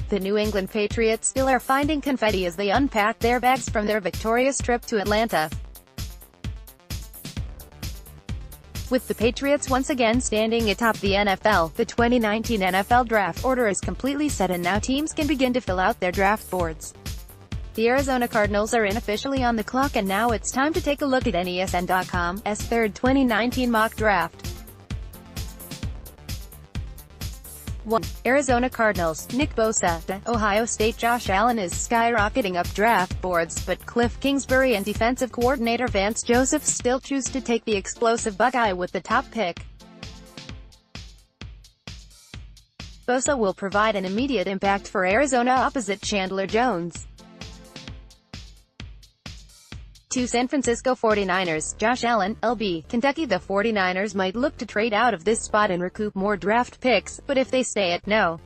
The New England Patriots still are finding confetti as they unpack their bags from their victorious trip to Atlanta. With the Patriots once again standing atop the NFL, the 2019 NFL draft order is completely set and now teams can begin to fill out their draft boards. The Arizona Cardinals are unofficially on the clock and now it's time to take a look at NESN.com's third 2019 mock draft. 1. Arizona Cardinals, Nick Bosa. Ohio State Josh Allen is skyrocketing up draft boards, but Kliff Kingsbu and defensive coordinator Vance Joseph still choose to take the explosive Buckeye with the top pick. Bosa will provide an immediate impact for Arizona opposite Chandler Jones. 2. San Francisco 49ers, Josh Allen, LB. Kentucky. The 49ers might look to trade out of this spot and recoup more draft picks, but if they stay at no.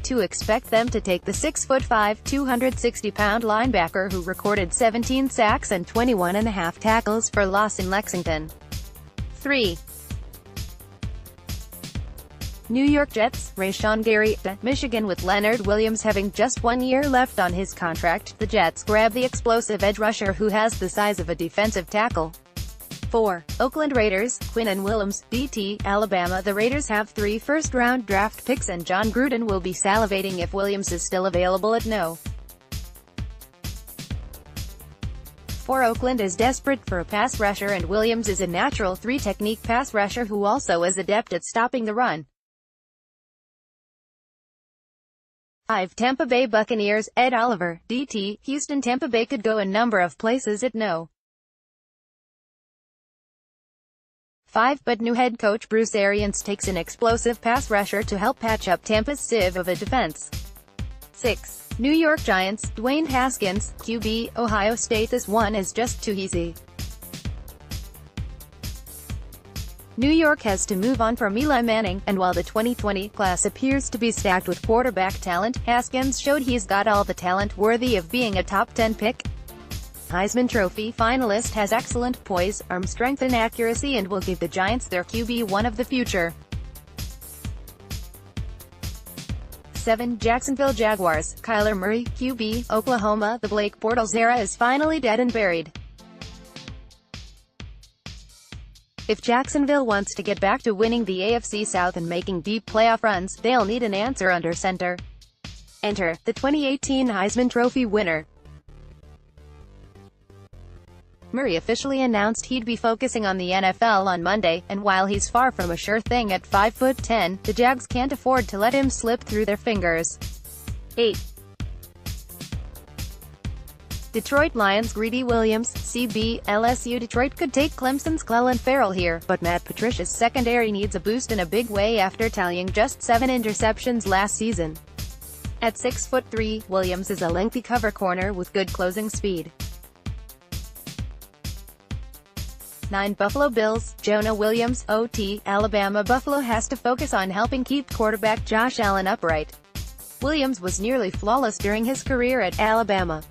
2. Expect them to take the 6'5", 260-pound linebacker who recorded 17 sacks and 21.5 tackles for loss in Lexington. 3. New York Jets, Rashawn Gary. Michigan. With Leonard Williams having just 1 year left on his contract, the Jets grab the explosive edge rusher who has the size of a defensive tackle. 4. Oakland Raiders, Quinnen Williams, DT, Alabama. The Raiders have 3 first-round draft picks and John Gruden will be salivating if Williams is still available at no. 4. Oakland is desperate for a pass rusher and Williams is a natural 3-technique pass rusher who also is adept at stopping the run. 5. Tampa Bay Buccaneers, Ed Oliver, DT. Houston. Tampa Bay could go a number of places at no. 5. But new head coach Bruce Arians takes an explosive pass rusher to help patch up Tampa's sieve of a defense. 6. New York Giants, Dwayne Haskins, QB. Ohio State. This one is just too easy. New York has to move on from Eli Manning, and while the 2020 class appears to be stacked with quarterback talent, Haskins showed he's got all the talent worthy of being a top 10 pick. Heisman Trophy finalist, has excellent poise, arm strength and accuracy and will give the Giants their QB1 of the future. 7. Jacksonville Jaguars, Kyler Murray, QB. Oklahoma. The Blake Bortles era is finally dead and buried. If Jacksonville wants to get back to winning the AFC South and making deep playoff runs, they'll need an answer under center. Enter the 2018 Heisman Trophy winner. Murray officially announced he'd be focusing on the NFL on Monday, and while he's far from a sure thing at 5'10", the Jags can't afford to let him slip through their fingers. 8. Detroit Lions, Greedy Williams, CB. LSU. Detroit could take Clemson's Clelin Ferrell here, but Matt Patricia's secondary needs a boost in a big way after tallying just 7 interceptions last season. At 6'3", Williams is a lengthy cover corner with good closing speed. 9. Buffalo Bills, Jonah Williams, OT. Alabama. Buffalo has to focus on helping keep quarterback Josh Allen upright. Williams was nearly flawless during his career at Alabama.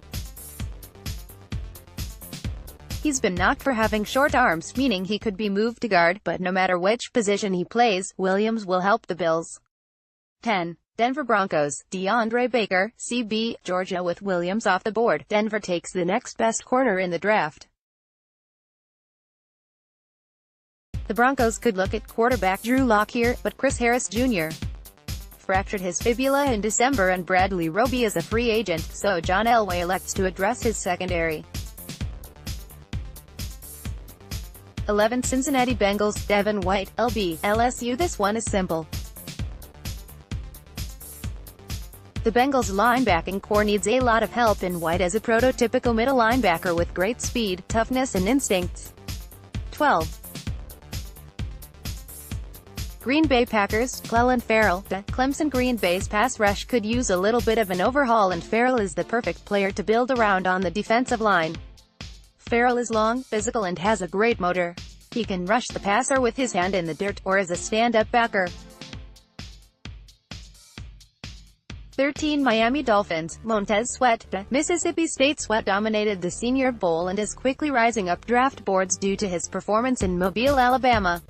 He's been knocked for having short arms, meaning he could be moved to guard, but no matter which position he plays, Williams will help the Bills. 10. Denver Broncos, DeAndre Baker, CB. Georgia. With Williams off the board, Denver takes the next best corner in the draft. The Broncos could look at quarterback Drew Lock here, but Chris Harris Jr. fractured his fibula in December and Bradley Roby is a free agent, so John Elway elects to address his secondary. 11. Cincinnati Bengals, Devin White, LB. LSU. This one is simple. The Bengals' linebacking core needs a lot of help, and White is a prototypical middle linebacker with great speed, toughness and instincts. 12. Green Bay Packers, Clelin Ferrell. Clemson. Green Bay's pass rush could use a little bit of an overhaul and Ferrell is the perfect player to build around on the defensive line. Ferrell is long, physical and has a great motor. He can rush the passer with his hand in the dirt, or as a stand-up backer. 13. Miami Dolphins, Montez Sweat. Mississippi State. Sweat dominated the Senior Bowl and is quickly rising up draft boards due to his performance in Mobile, Alabama.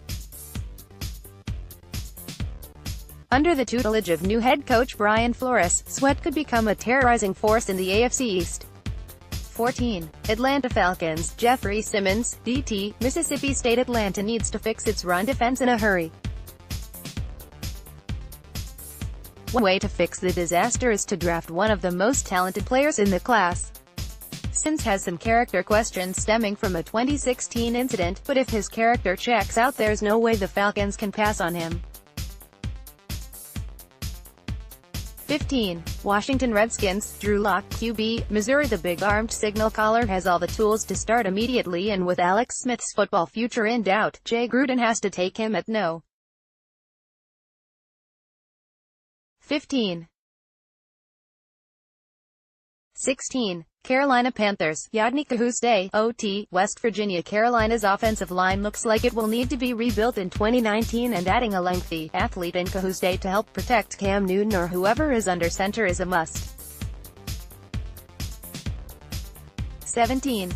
Under the tutelage of new head coach Brian Flores, Sweat could become a terrorizing force in the AFC East. 14. Atlanta Falcons, Jeffrey Simmons, DT, Mississippi State. Atlanta needs to fix its run defense in a hurry. One way to fix the disaster is to draft one of the most talented players in the class. Simmons has some character questions stemming from a 2016 incident, but if his character checks out, there's no way the Falcons can pass on him. 15. Washington Redskins, Drew Lock, QB, Missouri. The big-armed signal caller has all the tools to start immediately, and with Alex Smith's football future in doubt, Jay Gruden has to take him at no. 15. 16. Carolina Panthers, Yodny Kahuste, OT, West Virginia. Carolina's offensive line looks like it will need to be rebuilt in 2019, and adding a lengthy athlete in Kahuste to help protect Cam Newton or whoever is under center is a must. 17.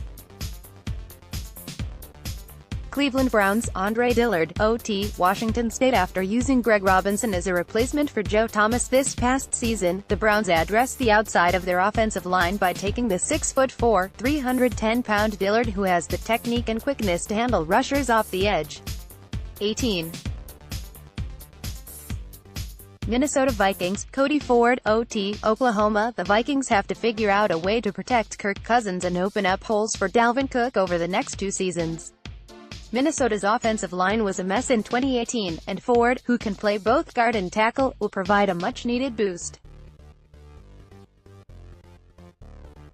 Cleveland Browns, Andre Dillard, OT, Washington State. After using Greg Robinson as a replacement for Joe Thomas this past season, the Browns addressed the outside of their offensive line by taking the 6'4", 310-pound Dillard, who has the technique and quickness to handle rushers off the edge. 18. Minnesota Vikings, Cody Ford, OT, Oklahoma. The Vikings have to figure out a way to protect Kirk Cousins and open up holes for Dalvin Cook over the next 2 seasons. Minnesota's offensive line was a mess in 2018, and Ford, who can play both guard and tackle, will provide a much-needed boost.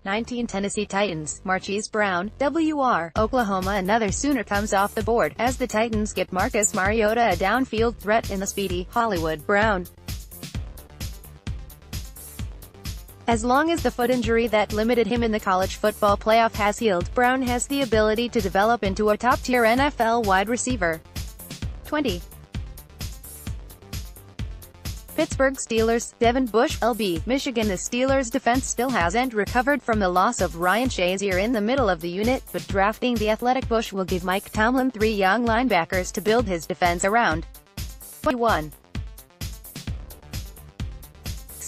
19. Tennessee Titans, Marquise Brown, WR, Oklahoma. Another Sooner comes off the board, as the Titans get Marcus Mariota, a downfield threat in the speedy Hollywood Brown. As long as the foot injury that limited him in the college football playoff has healed, Brown has the ability to develop into a top-tier NFL wide receiver. 20. Pittsburgh Steelers, Devin Bush, LB, Michigan. The Steelers' defense still hasn't recovered from the loss of Ryan Shazier in the middle of the unit, but drafting the athletic Bush will give Mike Tomlin 3 young linebackers to build his defense around. 21.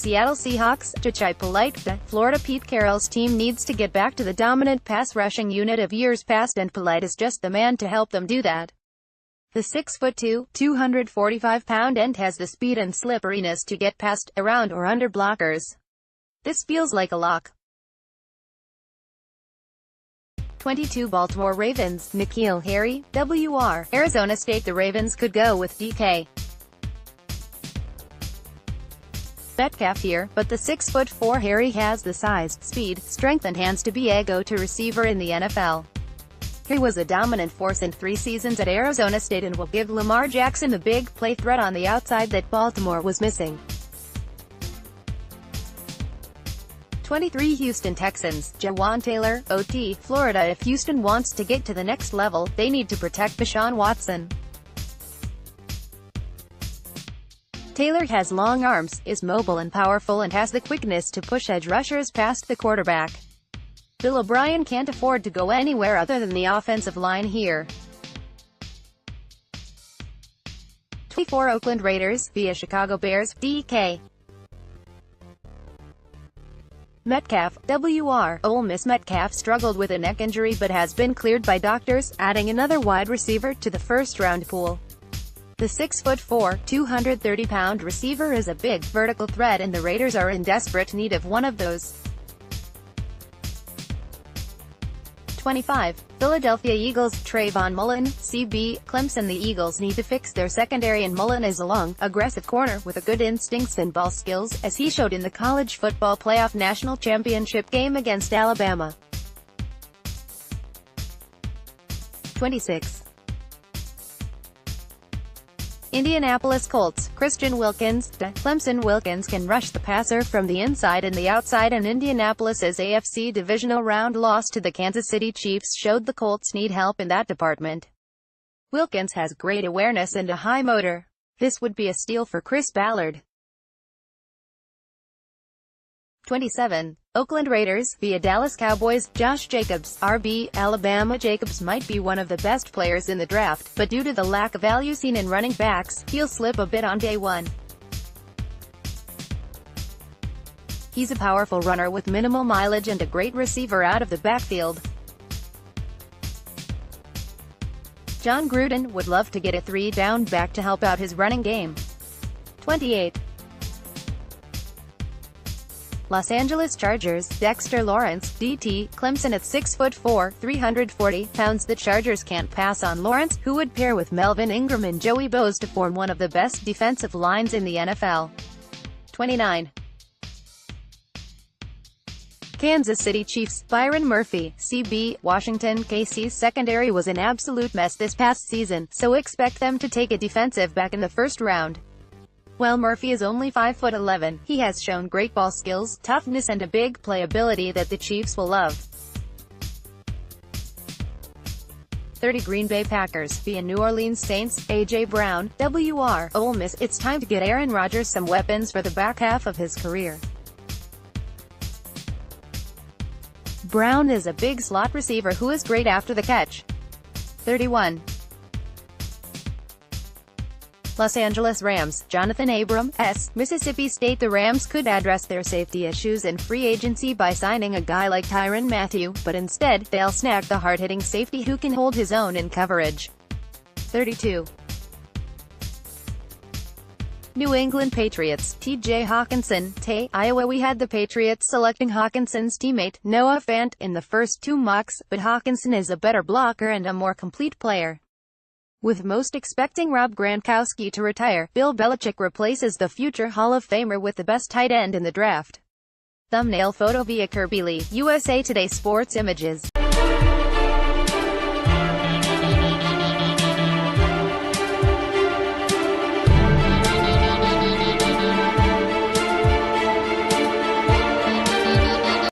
Seattle Seahawks, Jachai Polite, Florida. Pete Carroll's team needs to get back to the dominant pass-rushing unit of years past, and Polite is just the man to help them do that. The 6'2", 245-pound end has the speed and slipperiness to get past, around or under blockers. This feels like a lock. 22. Baltimore Ravens, N'Keal Harry, WR, Arizona State. The Ravens could go with DK Metcalf here, but the 6'4" Harry has the size, speed, strength and hands to be a go-to receiver in the NFL. He was a dominant force in 3 seasons at Arizona State and will give Lamar Jackson the big play threat on the outside that Baltimore was missing. 23. Houston Texans, Jawan Taylor, OT, Florida. If Houston wants to get to the next level, they need to protect Deshaun Watson. Taylor has long arms, is mobile and powerful, and has the quickness to push edge rushers past the quarterback. Bill O'Brien can't afford to go anywhere other than the offensive line here. 24. Oakland Raiders, via Chicago Bears, DK Metcalf, WR, Ole Miss. Metcalf struggled with a neck injury but has been cleared by doctors, adding another wide receiver to the first-round pool. The 6'4", 230-pound receiver is a big, vertical threat, and the Raiders are in desperate need of one of those. 25. Philadelphia Eagles, Trayvon Mullen, CB, Clemson. The Eagles need to fix their secondary, and Mullen is a long, aggressive corner with a good instincts and ball skills, as he showed in the college football playoff national championship game against Alabama. 26. Indianapolis Colts, Christian Wilkins, Clemson. Wilkins can rush the passer from the inside and the outside, and Indianapolis's AFC divisional round loss to the Kansas City Chiefs showed the Colts need help in that department. Wilkins has great awareness and a high motor. This would be a steal for Chris Ballard. 27. Oakland Raiders, via Dallas Cowboys, Josh Jacobs, RB, Alabama. Jacobs might be one of the best players in the draft, but due to the lack of value seen in running backs, he'll slip a bit on day one. He's a powerful runner with minimal mileage and a great receiver out of the backfield. John Gruden would love to get a three-down back to help out his running game. 28. Los Angeles Chargers, Dexter Lawrence, DT, Clemson at 6'4", 340 pounds. The Chargers can't pass on Lawrence, who would pair with Melvin Ingram and Joey Bosa to form one of the best defensive lines in the NFL. 29. Kansas City Chiefs, Byron Murphy, CB, Washington, KC's secondary was an absolute mess this past season, so expect them to take a defensive back in the first round. While Murphy is only 5'11", he has shown great ball skills, toughness and a big play ability that the Chiefs will love. 30. Green Bay Packers, via New Orleans Saints, A.J. Brown, WR, Ole Miss. It's time to get Aaron Rodgers some weapons for the back half of his career. Brown is a big slot receiver who is great after the catch. 31. Los Angeles Rams, Jonathan Abram, S. Mississippi State. The Rams could address their safety issues in free agency by signing a guy like Tyrann Mathieu, but instead, they'll snag the hard-hitting safety who can hold his own in coverage. 32. New England Patriots, T.J. Hawkinson, Iowa. We had the Patriots selecting Hawkinson's teammate, Noah Fant, in the first two mocks, but Hawkinson is a better blocker and a more complete player. With most expecting Rob Gronkowski to retire, Bill Belichick replaces the future Hall of Famer with the best tight end in the draft. Thumbnail photo via Kirby Lee, USA Today Sports Images.